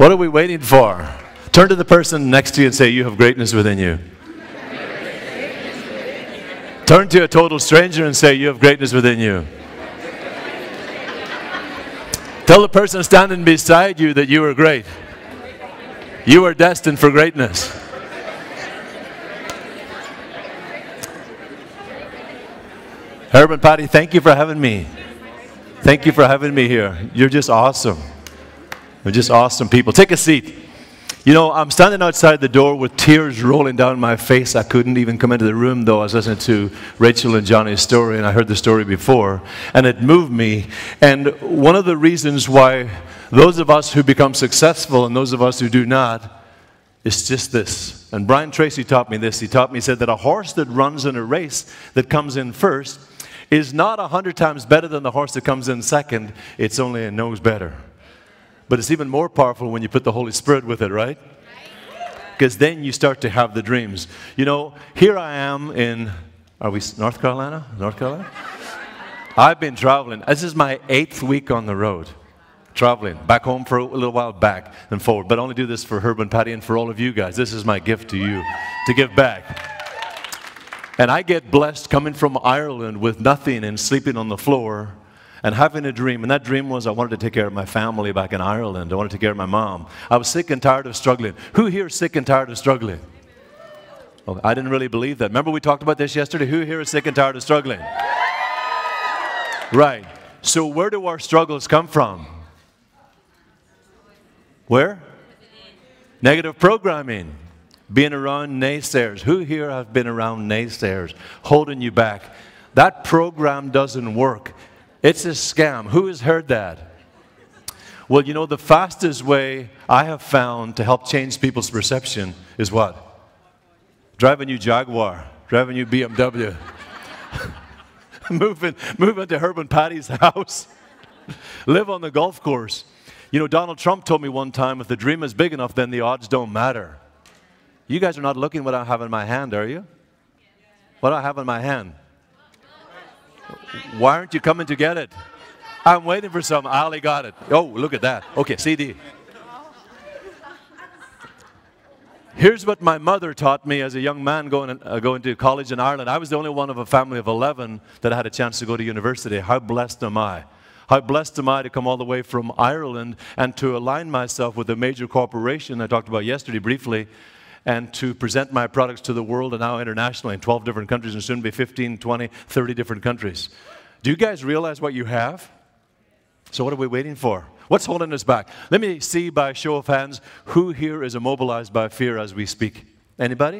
What are we waiting for? Turn to the person next to you and say, you have greatness within you. Turn to a total stranger and say, you have greatness within you. Tell the person standing beside you that you are great. You are destined for greatness. Herb and Patty, thank you for having me. Thank you for having me here. You're just awesome. You're just awesome people. Take a seat. You know, I'm standing outside the door with tears rolling down my face. I couldn't even come into the room, though. I was listening to Rachel and Johnny's story, and I heard the story before, and it moved me. And one of the reasons why those of us who become successful and those of us who do not is just this. And Brian Tracy taught me this. He said that a horse that runs in a race that comes in first is not 100 times better than the horse that comes in second. It's only a nose better. But it's even more powerful when you put the Holy Spirit with it, right? Because then you start to have the dreams. You know, here I am in, are we North Carolina? North Carolina? I've been traveling. This is my 8th week on the road. Traveling. Back home for a little while, back and forward. But I only do this for Herb and Patty and for all of you guys. This is my gift to you, to give back. And I get blessed coming from Ireland with nothing and sleeping on the floor and having a dream. And that dream was I wanted to take care of my family back in Ireland. I wanted to take care of my mom. I was sick and tired of struggling. Who here is sick and tired of struggling? Oh, I didn't really believe that. Remember we talked about this yesterday? Who here is sick and tired of struggling? Right. So where do our struggles come from? Where? Negative programming. Being around naysayers. Who here have been around naysayers holding you back? That program doesn't work. It's a scam. Who has heard that? Well, you know, the fastest way I have found to help change people's perception is what? Drive a new Jaguar. Drive a new BMW. Move into Herb and Patty's house. Live on the golf course. You know, Donald Trump told me one time, if the dream is big enough, then the odds don't matter. You guys are not looking what I have in my hand, are you? What do I have in my hand? Why aren't you coming to get it? I'm waiting for some. Ali got it. Oh, look at that. Okay, CD. Here's what my mother taught me as a young man going to college in Ireland. I was the only one of a family of 11 that had a chance to go to university. How blessed am I? How blessed am I to come all the way from Ireland and to align myself with a major corporation I talked about yesterday briefly, and to present my products to the world and now internationally in 12 different countries and soon be 15, 20, 30 different countries. Do you guys realize what you have? So what are we waiting for? What's holding us back? Let me see by a show of hands who here is immobilized by fear as we speak. Anybody?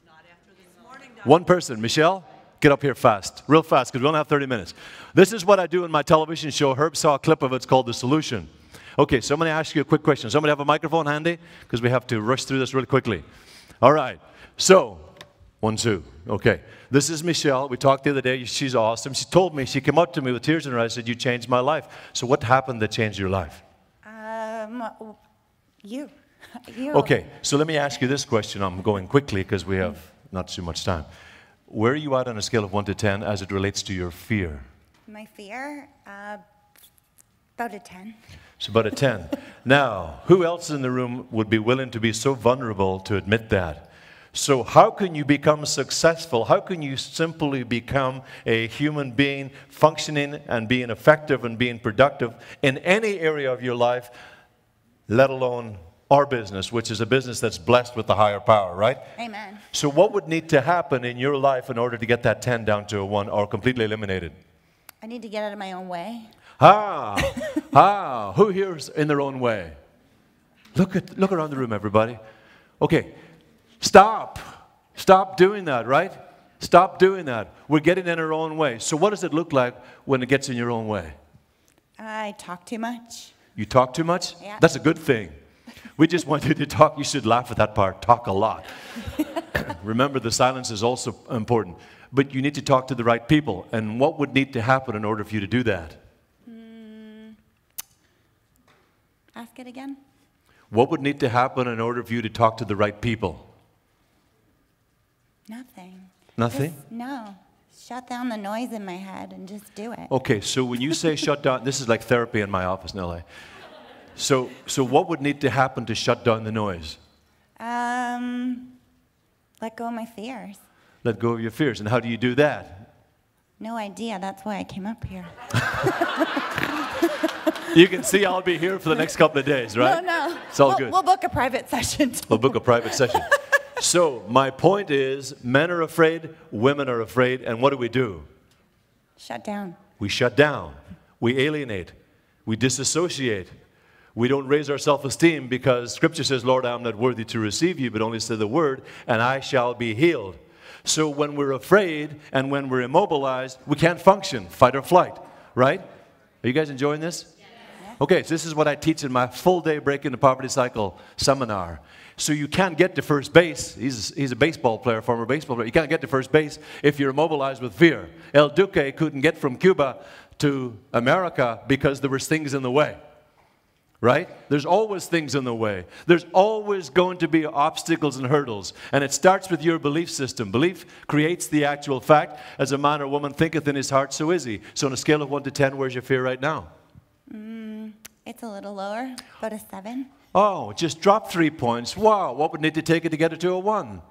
Not after this morning. One person. Michelle, get up here fast. Real fast because we only have 30 minutes. This is what I do in my television show. Herb saw a clip of it. It's called The Solution. Okay, so I'm going to ask you a quick question. Somebody have a microphone handy? Because we have to rush through this really quickly. All right. So, 1, 2. Okay. This is Michelle. We talked the other day. She's awesome. She told me, she came up to me with tears in her eyes and said, you changed my life. So what happened that changed your life? You. Okay, so let me ask you this question. I'm going quickly because we have not too much time. Where are you at on a scale of 1 to 10 as it relates to your fear? My fear? About a 10. It's about a 10. Now, who else in the room would be willing to be so vulnerable to admit that? So how can you become successful? How can you simply become a human being functioning and being effective and being productive in any area of your life, let alone our business, which is a business that's blessed with the higher power, right? Amen. So what would need to happen in your life in order to get that 10 down to a 1 or completely eliminated? I need to get out of my own way. Who here is in their own way? Look around the room, everybody. Okay, stop doing that, right? Stop doing that. We're getting in our own way. So what does it look like when it gets in your own way? I talk too much. You talk too much? Yeah. That's a good thing. We just want you to talk. You should laugh at that part. Talk a lot. Remember, the silence is also important. But you need to talk to the right people. And what would need to happen in order for you to do that? Ask it again. What would need to happen in order for you to talk to the right people? Nothing. Nothing? No. Shut down the noise in my head and just do it. Okay, so when you say shut down, this is like therapy in my office in LA. So what would need to happen to shut down the noise? Let go of my fears. Let go of your fears. And how do you do that? No idea. That's why I came up here. You can see I'll be here for the next couple of days, right? No. It's all good. We'll book a private session. We'll book a private session. So my point is, men are afraid, women are afraid, and what do? Shut down. We shut down. We alienate. We disassociate. We don't raise our self-esteem because Scripture says, Lord, I am not worthy to receive you, but only say the word, and I shall be healed. So when we're afraid and when we're immobilized, we can't function, fight or flight, right? Are you guys enjoying this? Okay, so this is what I teach in my full-day Breaking the Poverty Cycle seminar. So you can't get to first base. He's a baseball player, former baseball player. You can't get to first base if you're immobilized with fear. El Duque couldn't get from Cuba to America because there was things in the way. Right? There's always things in the way. There's always going to be obstacles and hurdles. And it starts with your belief system. Belief creates the actual fact. As a man or woman thinketh in his heart, so is he. So on a scale of 1 to 10, where's your fear right now? It's a little lower, about a 7. Oh, just drop 3 points. Wow, what would need to take it to get it to a 1?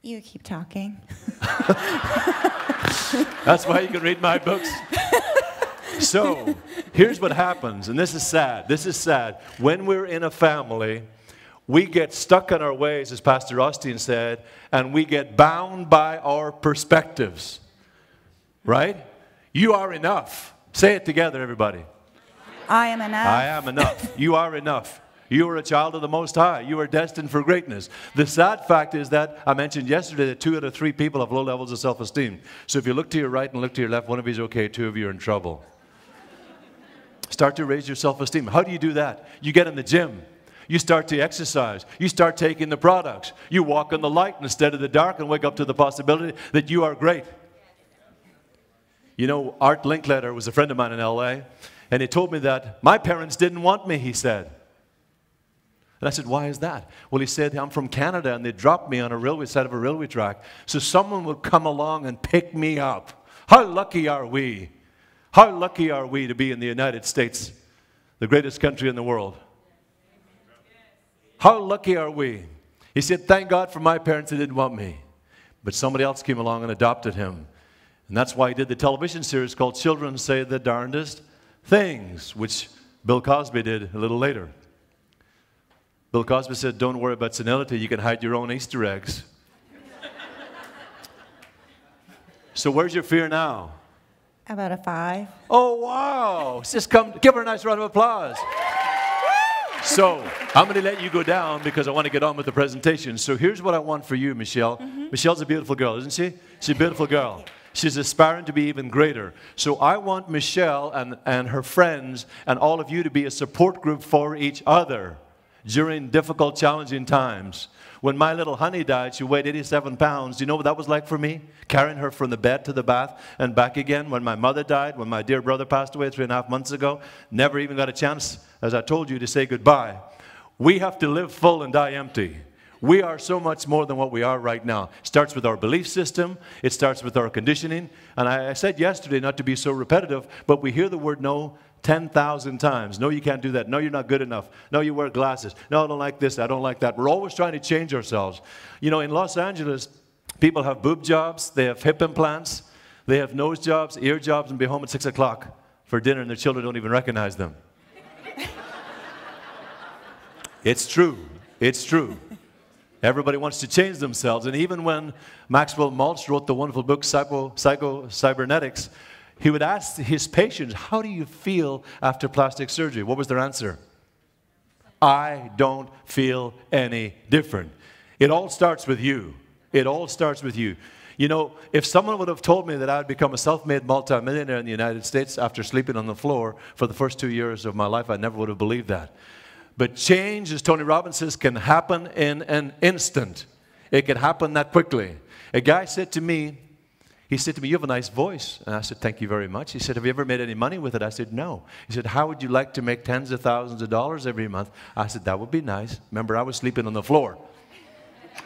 You keep talking. That's why you can read my books. So, here's what happens, and this is sad. This is sad. When we're in a family, we get stuck in our ways, as Pastor Austin said, and we get bound by our perspectives. Right? You are enough. Say it together, everybody. I am enough. I am enough. You are enough. You are a child of the Most High. You are destined for greatness. The sad fact is that I mentioned yesterday that 2 out of 3 people have low levels of self-esteem. So if you look to your right and look to your left, one of you is okay, 2 of you are in trouble. Start to raise your self-esteem. How do you do that? You get in the gym. You start to exercise. You start taking the products. You walk in the light instead of the dark and wake up to the possibility that you are great. You know, Art Linkletter was a friend of mine in L.A., and he told me that my parents didn't want me, he said. And I said, why is that? Well, he said, I'm from Canada, and they dropped me on a railway side of a railway track, so someone would come along and pick me up. How lucky are we? How lucky are we to be in the United States, the greatest country in the world? How lucky are we? He said, thank God for my parents that didn't want me. But somebody else came along and adopted him. And that's why he did the television series called Children Say the Darndest Things, which Bill Cosby did a little later. Bill Cosby said, don't worry about senility, you can hide your own Easter eggs. So where's your fear now? About a 5. Oh, wow. Just come, give her a nice round of applause. So, I'm going to let you go down because I want to get on with the presentation. So here's what I want for you, Michelle. Michelle's a beautiful girl, isn't she? She's a beautiful girl. She's aspiring to be even greater. So I want Michelle and her friends and all of you to be a support group for each other during difficult, challenging times. When my little honey died, she weighed 87 pounds. Do you know what that was like for me? Carrying her from the bed to the bath and back again. When my mother died, when my dear brother passed away 3.5 months ago, never even got a chance, as I told you, to say goodbye. We have to live full and die empty. We are so much more than what we are right now. It starts with our belief system. It starts with our conditioning. And I said yesterday, not to be so repetitive, but we hear the word no 10,000 times. No, you can't do that. No, you're not good enough. No, you wear glasses. No, I don't like this. I don't like that. We're always trying to change ourselves. You know, in Los Angeles, people have boob jobs. They have hip implants. They have nose jobs, ear jobs, and be home at 6 o'clock for dinner, and their children don't even recognize them. It's true. It's true. Everybody wants to change themselves. And even when Maxwell Maltz wrote the wonderful book, Cybernetics, he would ask his patients, how do you feel after plastic surgery? What was their answer? I don't feel any different. It all starts with you. It all starts with you. You know, if someone would have told me that I would become a self-made multimillionaire in the United States after sleeping on the floor for the first 2 years of my life, I never would have believed that. But change, as Tony Robbins says, can happen in an instant. It can happen that quickly. A guy said to me, you have a nice voice. And I said, thank you very much. He said, have you ever made any money with it? I said, no. He said, how would you like to make tens of thousands of dollars every month? I said, that would be nice. Remember, I was sleeping on the floor.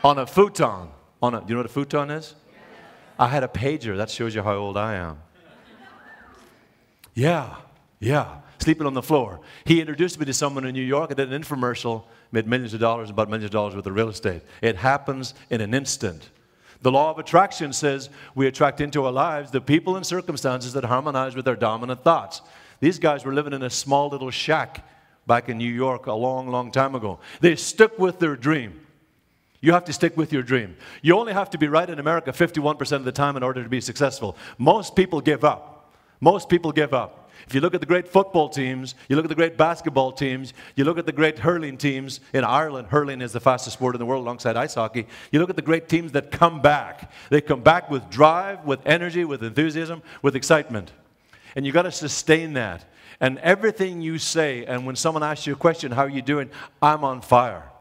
On a futon. Do you know what a futon is? I had a pager. That shows you how old I am. Yeah. sleeping on the floor. He introduced me to someone in New York. I did an infomercial, made millions of dollars, about millions of dollars worth of real estate. It happens in an instant. The law of attraction says we attract into our lives the people and circumstances that harmonize with our dominant thoughts. These guys were living in a small little shack back in New York a long, long time ago. They stuck with their dream. You have to stick with your dream. You only have to be right in America 51% of the time in order to be successful. Most people give up. Most people give up. If you look at the great football teams, you look at the great basketball teams, you look at the great hurling teams. In Ireland, hurling is the fastest sport in the world alongside ice hockey. You look at the great teams that come back. They come back with drive, with energy, with enthusiasm, with excitement. And you've got to sustain that. And everything you say, and when someone asks you a question, how are you doing? I'm on fire.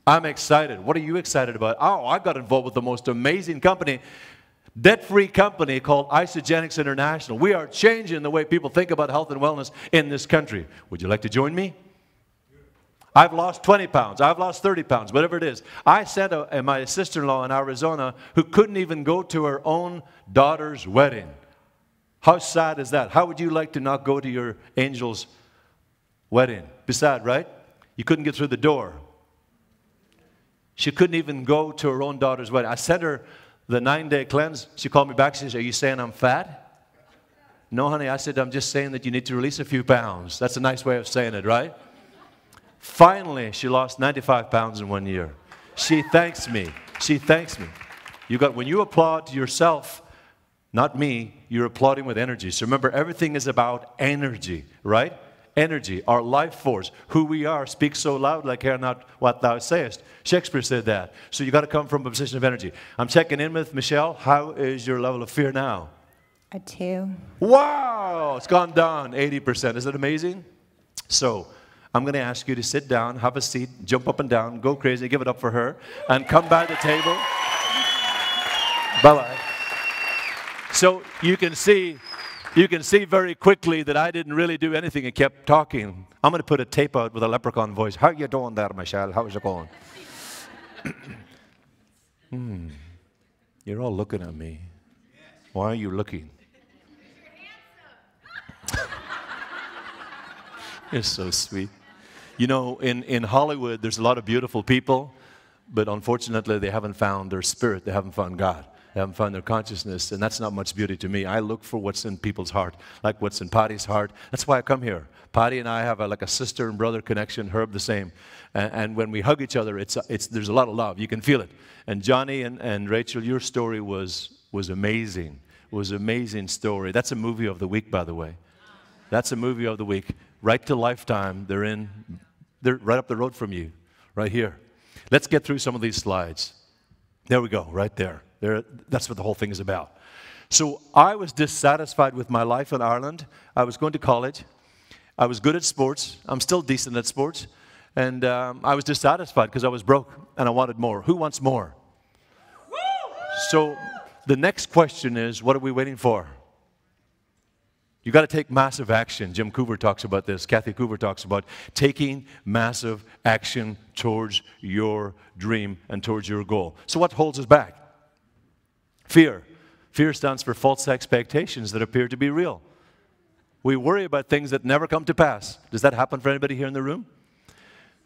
I'm excited. What are you excited about? Oh, I got involved with the most amazing company, debt-free company called Isogenics International. We are changing the way people think about health and wellness in this country. Would you like to join me? I've lost 20 pounds. I've lost 30 pounds, whatever it is. I sent my sister-in-law in Arizona who couldn't even go to her own daughter's wedding. How sad is that? How would you like to not go to your angel's wedding? Be sad, right? You couldn't get through the door. She couldn't even go to her own daughter's wedding. I sent her the 9-day cleanse. She called me back. She says, are you saying I'm fat? No, honey. I said, I'm just saying that you need to release a few pounds. That's a nice way of saying it, right? Finally, she lost 95 pounds in 1 year. She thanks me. She thanks me. When you applaud yourself, not me, you're applauding with energy. So remember, everything is about energy, right? Energy, our life force, who we are, speaks so loud, I care not what thou sayest. Shakespeare said that. So you got to come from a position of energy. I'm checking in with Michelle. How is your level of fear now? A 2. Wow, it's gone down 80%. Is that amazing? So I'm going to ask you to sit down, have a seat, jump up and down, go crazy, give it up for her, and come by the table. Bye-bye. So you can see very quickly that I didn't really do anything and kept talking. I'm going to put a tape out with a leprechaun voice. How you doing there, Michelle? How's it going? You're all looking at me. Why are you looking? You're so sweet. You know, in Hollywood, there's a lot of beautiful people, but unfortunately, they haven't found their spirit. They haven't found God. They haven't found their consciousness, and that's not much beauty to me. I look for what's in people's heart, like what's in Patty's heart. That's why I come here. Patty and I have like a sister and brother connection, Herb the same. And when we hug each other, there's a lot of love. You can feel it. And Johnny and Rachel, your story was amazing. It was an amazing story. That's a movie of the week, by the way. That's a movie of the week. Right to Lifetime. They're right up the road from you, right here. Let's get through some of these slides. There we go, right there. That's what the whole thing is about. So I was dissatisfied with my life in Ireland. I was going to college. I was good at sports. I'm still decent at sports. And I was dissatisfied because I was broke and I wanted more. Who wants more? So the next question is, what are we waiting for? You got to take massive action. Jim Coover talks about this. Kathy Coover talks about taking massive action towards your dream and towards your goal. So what holds us back? Fear. Fear stands for false expectations that appear to be real. We worry about things that never come to pass. Does that happen for anybody here in the room?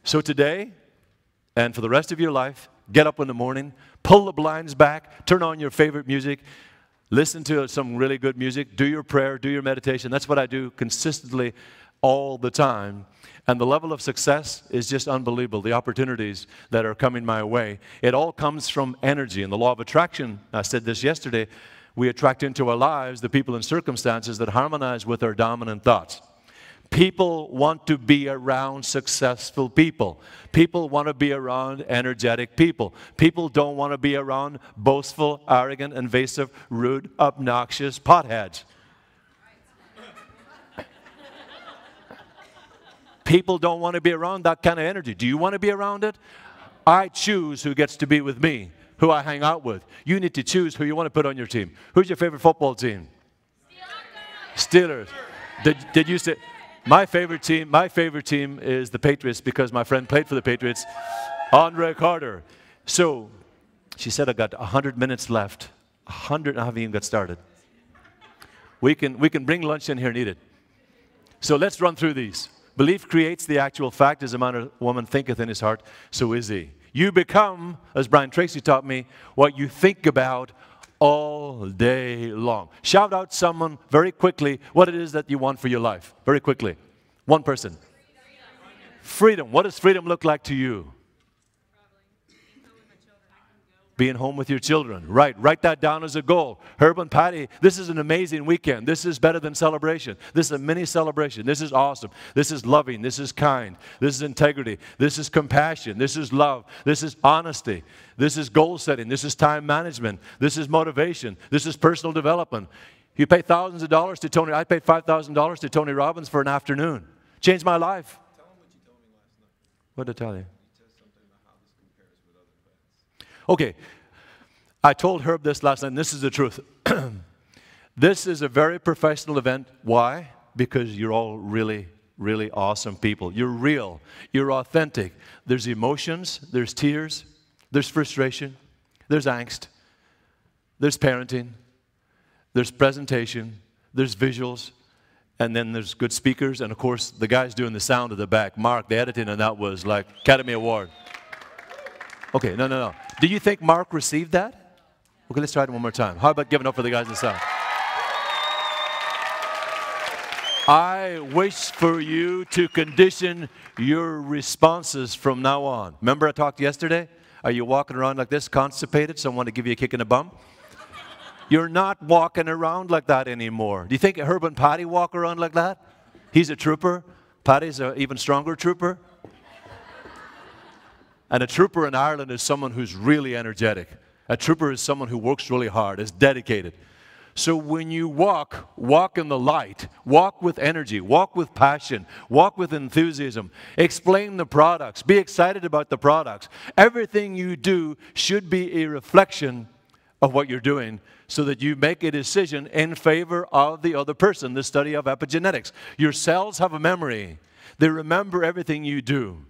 So today, and for the rest of your life, get up in the morning, pull the blinds back, turn on your favorite music, listen to some really good music, do your prayer, do your meditation. That's what I do consistently all the time. And the level of success is just unbelievable, the opportunities that are coming my way. It all comes from energy. And the law of attraction, I said this yesterday, we attract into our lives the people and circumstances that harmonize with our dominant thoughts. People want to be around successful people. People want to be around energetic people. People don't want to be around boastful, arrogant, invasive, rude, obnoxious potheads. People don't want to be around that kind of energy. Do you want to be around it? I choose who gets to be with me, who I hang out with. You need to choose who you want to put on your team. Who's your favorite football team? Steelers. Did you say... My favorite team is the Patriots because my friend played for the Patriots, Andre Carter. So she said, I got 100 minutes left. 100, I haven't even got started. We can bring lunch in here and eat it. So let's run through these. Belief creates the actual fact. As a man or woman thinketh in his heart, so is he. You become, as Brian Tracy taught me, what you think about all day long. Shout out someone very quickly what it is that you want for your life. Very quickly. One person. Freedom. What does freedom look like to you? Being home with your children. Right. Write that down as a goal. Herb and Patty, this is an amazing weekend. This is better than celebration. This is a mini celebration. This is awesome. This is loving. This is kind. This is integrity. This is compassion. This is love. This is honesty. This is goal setting. This is time management. This is motivation. This is personal development. You pay thousands of dollars to Tony. I paid $5,000 to Tony Robbins for an afternoon. Changed my life. Tell him what you told me last night. What did I tell you? You said something about how this compares with other events. Okay, I told Herb this last night, and this is the truth. This is a very professional event. Why? Because you're all really, really awesome people. You're real. You're authentic. There's emotions. There's tears. There's frustration. There's angst. There's parenting. There's presentation. There's visuals. And then there's good speakers. And, of course, the guy's doing the sound at the back. Mark, the editing, and that was like Academy Award. Okay, no. Do you think Mark received that? Okay, let's try it one more time. How about giving up for the guys in the sound? I wish for you to condition your responses from now on. Remember I talked yesterday? Are you walking around like this, constipated, someone to give you a kick in the bum? You're not walking around like that anymore. Do you think Herb and Patty walk around like that? He's a trooper. Patty's an even stronger trooper. And a trooper in Ireland is someone who's really energetic. A trooper is someone who works really hard, is dedicated. So when you walk, walk in the light, walk with energy, walk with passion, walk with enthusiasm, explain the products, be excited about the products. Everything you do should be a reflection of what you're doing so that you make a decision in favor of the other person, the study of epigenetics. Your cells have a memory. They remember everything you do.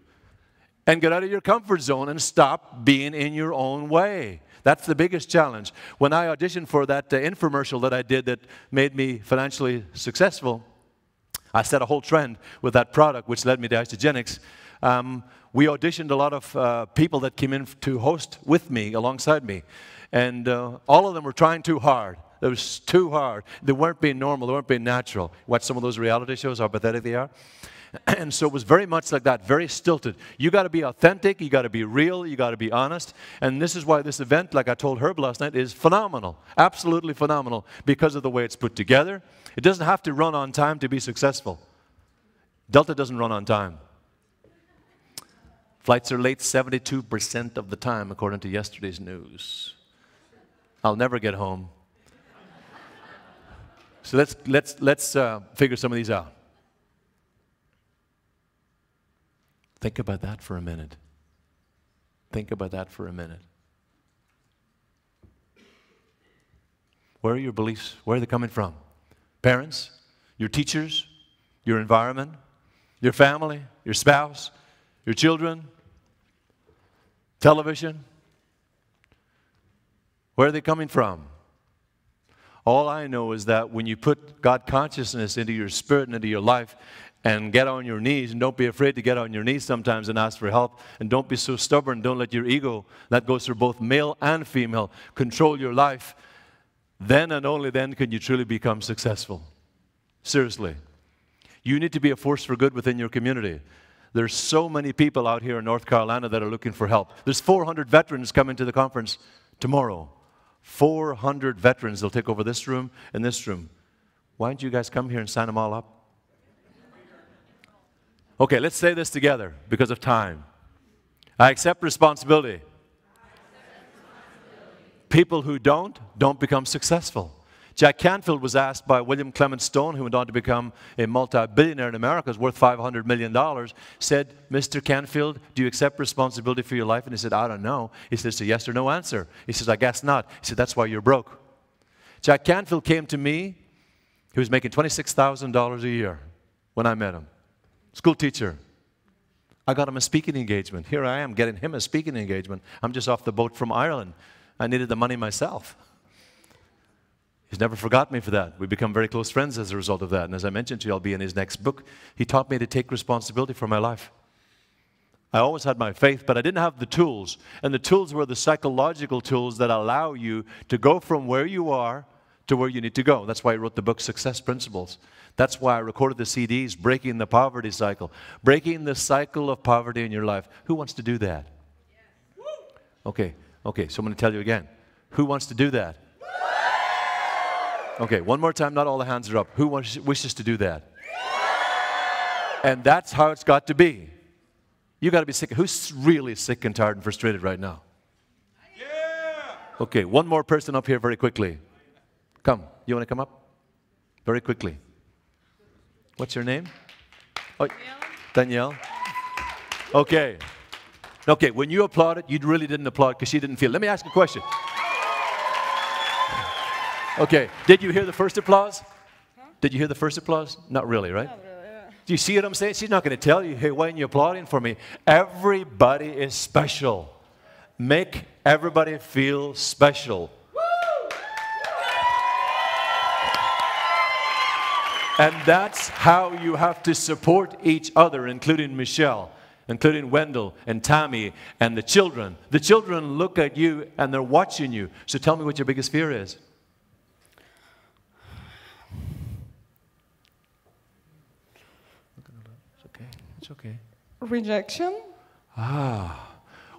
And get out of your comfort zone and stop being in your own way. That's the biggest challenge. When I auditioned for that infomercial that I did that made me financially successful, I set a whole trend with that product, which led me to Isogenics. We auditioned a lot of people that came in to host with me, alongside me. And all of them were trying too hard. It was too hard. They weren't being normal. They weren't being natural. Watch some of those reality shows, how pathetic they are. And so it was very much like that, very stilted. You got to be authentic, you got to be real, you got to be honest. And this is why this event, like I told Herb last night, is phenomenal. Absolutely phenomenal because of the way it's put together. It doesn't have to run on time to be successful. Delta doesn't run on time. Flights are late 72% of the time, according to yesterday's news. I'll never get home. So let's figure some of these out. Think about that for a minute. Think about that for a minute. Where are your beliefs? Where are they coming from? Parents, your teachers, your environment, your family, your spouse, your children, television. Where are they coming from? All I know is that when you put God consciousness into your spirit and into your life, and get on your knees, and don't be afraid to get on your knees sometimes and ask for help. And don't be so stubborn. Don't let your ego, that goes for both male and female, control your life. Then and only then can you truly become successful. Seriously. You need to be a force for good within your community. There's so many people out here in North Carolina that are looking for help. There's 400 veterans coming to the conference tomorrow. 400 veterans. They'll take over this room and this room. Why don't you guys come here and sign them all up? Okay, let's say this together because of time. I accept responsibility. People who don't become successful. Jack Canfield was asked by William Clement Stone, who went on to become a multi-billionaire in America, is worth $500 million, said, Mr. Canfield, do you accept responsibility for your life? And he said, I don't know. He says, it's a yes or no answer. He says, I guess not. He said, that's why you're broke. Jack Canfield came to me. He was making $26,000 a year when I met him. School teacher. I got him a speaking engagement. Here I am getting him a speaking engagement. I'm just off the boat from Ireland. I needed the money myself. He's never forgot me for that. We've become very close friends as a result of that. And as I mentioned to you, I'll be in his next book. He taught me to take responsibility for my life. I always had my faith, but I didn't have the tools. And the tools were the psychological tools that allow you to go from where you are to where you need to go. That's why I wrote the book, Success Principles. That's why I recorded the CDs, Breaking the Poverty Cycle. Breaking the cycle of poverty in your life. Who wants to do that? Okay, so I'm going to tell you again. Who wants to do that? Okay, one more time, not all the hands are up. Who wishes to do that? And that's how it's got to be. You got to be sick. Who's really sick and tired and frustrated right now? Okay, one more person up here very quickly. Come, you want to come up? Very quickly. What's your name? Oh, Danielle. Okay. Okay, when you applauded, you really didn't applaud because she didn't feel it. Let me ask you a question. Okay, did you hear the first applause? Did you hear the first applause? Not really, right? Not really, yeah. Do you see what I'm saying? She's not going to tell you, hey, why aren't you applauding for me? Everybody is special. Make everybody feel special. And that's how you have to support each other, including Michelle, including Wendell and Tammy and the children. The children look at you and they're watching you. So tell me what your biggest fear is. It's okay. It's okay. Rejection?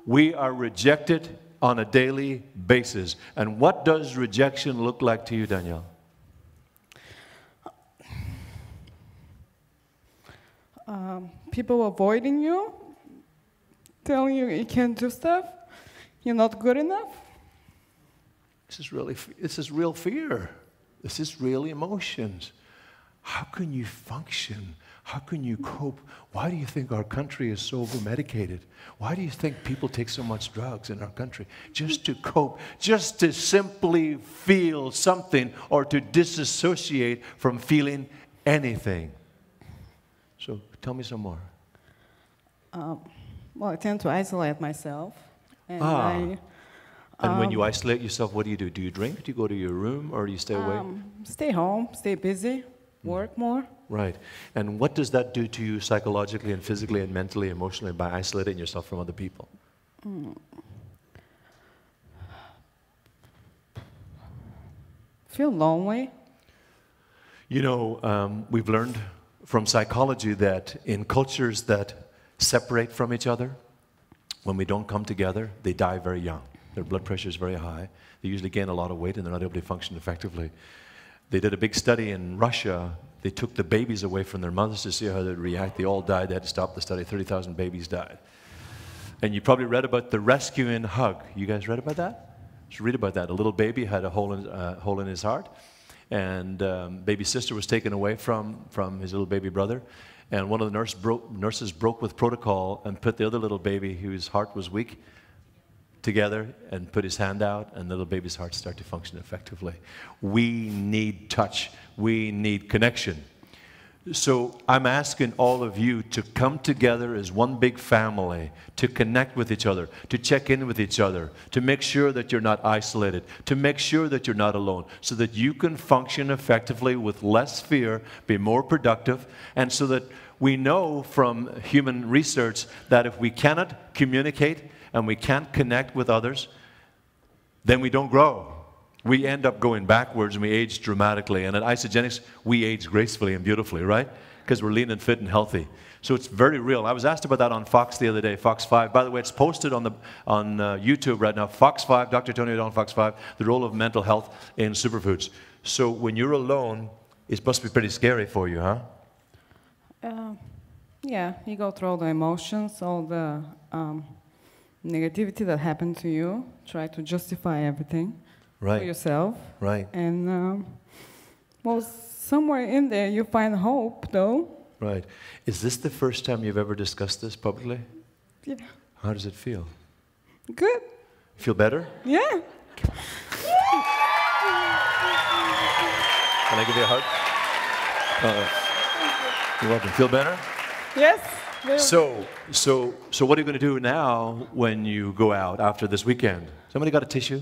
We are rejected on a daily basis. And what does rejection look like to you, Danielle? People avoiding you, telling you you can't do stuff, you're not good enough. This is real fear. This is real emotions. How can you function? How can you cope? Why do you think our country is so over-medicated? Why do you think people take so much drugs in our country? Just to cope, just to simply feel something or to disassociate from feeling anything. So tell me some more. Well, I tend to isolate myself. And And when you isolate yourself, what do you do? Do you drink? Do you go to your room or do you stay away? Stay home, stay busy, work more. Right. And what does that do to you psychologically and physically and mentally, emotionally by isolating yourself from other people? Feel lonely. You know, we've learned from psychology that in cultures that separate from each other, when we don't come together, they die very young. Their blood pressure is very high. They usually gain a lot of weight and they're not able to function effectively. They did a big study in Russia. They took the babies away from their mothers to see how they'd react. They all died. They had to stop the study. 30,000 babies died. And you probably read about the rescue-in hug. You guys read about that? Just read about that. A little baby had a hole in his heart. And baby sister was taken away from his little baby brother. And one of the nurses broke with protocol and put the other little baby whose heart was weak together and put his hand out, and the little baby's heart started to function effectively. We need touch. We need connection. So I'm asking all of you to come together as one big family, to connect with each other, to check in with each other, to make sure that you're not isolated, to make sure that you're not alone, so that you can function effectively with less fear, be more productive, and so that we know from human research that if we cannot communicate and we can't connect with others, then we don't grow. We end up going backwards and we age dramatically. And at Isogenics, we age gracefully and beautifully, right? Because we're lean and fit and healthy. So it's very real. I was asked about that on Fox the other day, Fox 5. By the way, it's posted on YouTube right now. Fox 5, Dr. Tony O'Donnell, Fox 5, the role of mental health in superfoods. So when you're alone, it must be pretty scary for you, huh? Yeah, you go through all the emotions, all the negativity that happened to you, try to justify everything. Right. For yourself. Right. And, well, somewhere in there you find hope, though. Right. Is this the first time you've ever discussed this publicly? Yeah. How does it feel? Good. Feel better? Yeah. Can I give you a hug? You're welcome. Feel better? Yes. So what are you going to do now when you go out after this weekend? Somebody got a tissue?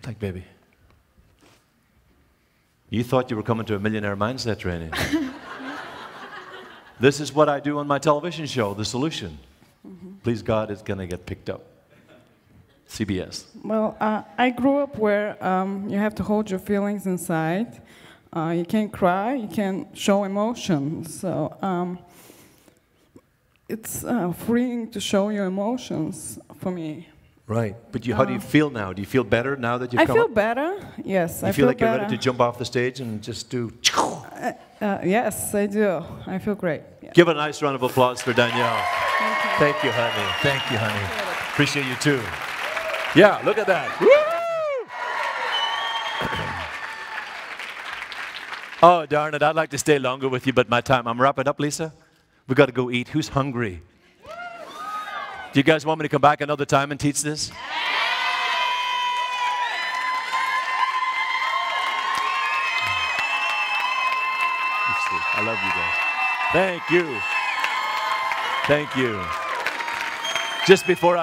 Like, baby. You thought you were coming to a millionaire mindset training. This is what I do on my television show, The Solution. Please God, it's going to get picked up. CBS. Well, I grew up where you have to hold your feelings inside. You can't cry, you can't show emotions. So it's freeing to show your emotions for me. Right. But how do you feel now? Do you feel better now that you've I come feel up? better, yes. You feel like you're ready to jump off the stage and just do... Yes, I do. I feel great. Yeah. Give a nice round of applause for Danielle. Thank you. Thank you, honey. Thank you, honey. Appreciate you, too. Yeah, look at that. Woo! Oh, darn it. I'd like to stay longer with you, but my time. I'm wrapping up, Lisa. We got to go eat. Who's hungry? Do you guys want me to come back another time and teach this? I love you guys. Thank you. Thank you. Just before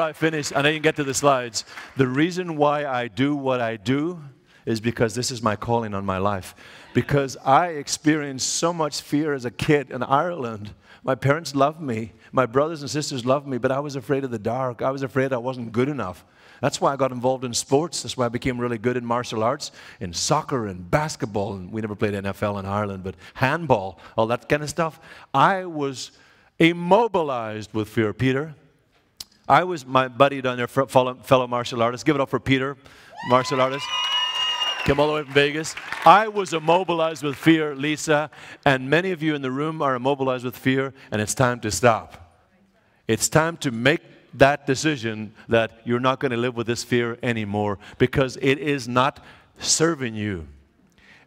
I finish, and I can get to the slides, the reason why I do what I do is because this is my calling on my life. Because I experienced so much fear as a kid in Ireland. My parents loved me. My brothers and sisters loved me, but I was afraid of the dark. I was afraid I wasn't good enough. That's why I got involved in sports. That's why I became really good in martial arts, in soccer and basketball. And we never played NFL in Ireland, but handball, all that kind of stuff. I was immobilized with fear. Peter, I was my buddy down there, fellow martial artist. Give it up for Peter, martial artist. Came all the way from Vegas. I was immobilized with fear, Lisa, and many of you in the room are immobilized with fear, and it's time to stop. It's time to make that decision that you're not going to live with this fear anymore because it is not serving you.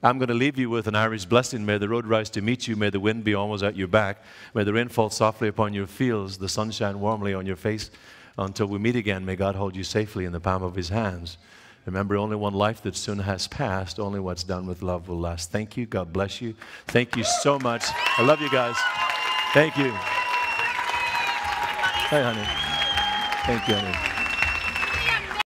I'm going to leave you with an Irish blessing. May the road rise to meet you. May the wind be almost at your back. May the rain fall softly upon your fields, the sun shine warmly on your face. Until we meet again, may God hold you safely in the palm of His hands. Remember, only one life that soon has passed. Only what's done with love will last. Thank you. God bless you. Thank you so much. I love you guys. Thank you. Hey, honey. Thank you, honey.